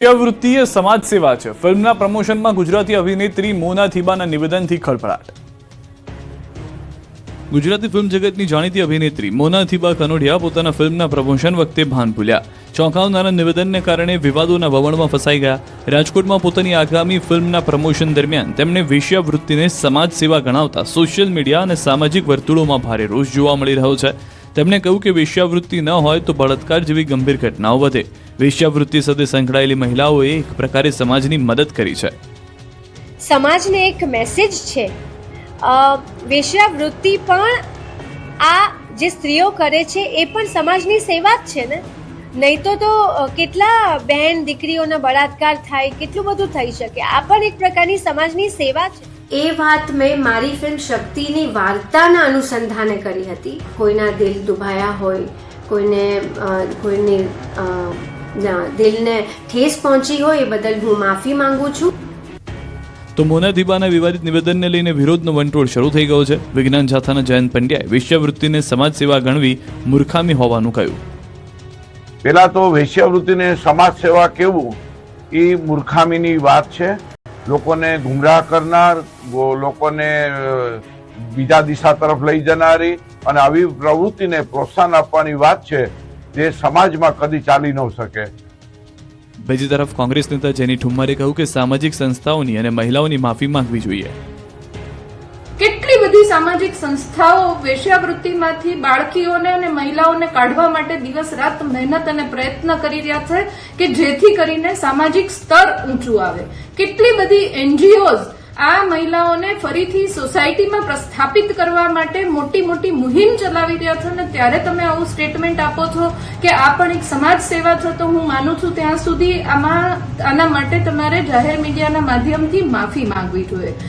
વૃત્તિએ સમાજ સેવા છે. ફિલ્મના પ્રમોશનમાં ગુજરાતી અભિનેત્રી મોના થીબાના નિવેદનથી ખળભળાટ. ગુજરાતી ફિલ્મ જગતની જાણીતી અભિનેત્રી મોના થીબા કનોડિયા પોતાના ફિલ્મના પ્રમોશન વખતે ભાન ભૂલ્યા. ચોંકાવનારા નિવેદનને કારણે વિવાદોના વમળમાં ફસાઈ ગયા. રાજકોટમાં પોતાની આગામી ફિલ્મના પ્રમોશન દરમિયાન તેમણે વેશ્યાવૃત્તિને સમાજ સેવા ગણાવતા સોશિયલ મીડિયા અને સામાજિક વર્તુળોમાં ભારે રોષ જોવા મળી રહ્યો છે. તેમણે કહ્યું કે વેશ્યાવૃત્તિ ન હોય તો બળાત્કાર જેવી ગંભીર ઘટનાઓ વધે. વેશ્યાવૃત્તિ સાથે સંકળાયેલી મહિલાઓએ એક પ્રકારે સમાજની મદદ કરી છે. સમાજને એક મેસેજ છે. વેશ્યાવૃત્તિ પણ આ જે સ્ત્રીઓ કરે છે એ પણ સમાજની સેવા જ છે ને. નહીં તો કેટલા બહેન દીકરીઓના બળાત્કાર થાય, કેટલું બધું થઈ શકે. આ પણ એક પ્રકારની સમાજની સેવા છે. એ વાત મેં મારી ફિલ્મ શક્તિની વાર્તાના અનુસંધાને કરી હતી. કોઈના દિલ દુભાયા હોય, કોઈને દિલને ઠેસ પહોંચી હોય એ બદલ હું માફી માંગુ છું. તો મોના થીબાના વિવાદિત નિવેદનને લઈને વિરોધનો વંટોળ શરૂ થઈ ગયો છે. વિજ્ઞાન જાથાના જયંત પંડ્યાએ વેશ્યાવૃત્તિને સમાજ સેવા ગણવી મૂર્ખામી હોવાનું કહ્યું. પેલા તો વેશ્યાવૃત્તિને સમાજ સેવા કહેવું એ મૂર્ખામીની વાત છે. લોકોને ગુમરાહ કરનાર, લોકોને બીજા દિશા તરફ લઈ જનારી અને આવી પ્રવૃત્તિને પ્રોત્સાહન આપવાની વાત છે જે સમાજમાં કદી ચાલી ન શકે. બીજી તરફ કોંગ્રેસ નેતા જેની ઠુમ્મરે કહ્યું કે સામાજિક સંસ્થાઓની અને મહિલાઓની માફી માંગવી જોઈએ. કેટલી બધી સામાજિક સંસ્થાઓ વેશ્યાવૃત્તિમાંથી બાળકીઓને અને મહિલાઓને કાઢવા માટે દિવસ રાત મહેનત અને પ્રયત્ન કરી રહ્યા છે કે જેથી કરીને સામાજિક સ્તર ઊંચું આવે. કેટલી બધી એનજીઓઝ આ મહિલાઓને ફરીથી સોસાયટીમાં પ્રસ્થાપિત કરવા માટે મોટી મોટી મુહિમ ચલાવી રહ્યા છે અને ત્યારે તમે આવું સ્ટેટમેન્ટ આપો છો કે આ પણ એક સમાજ સેવા છે, તો હું માનું છું ત્યાં સુધી આના માટે તમારે જાહેર મીડિયાના માધ્યમથી માફી માંગવી જોઈએ.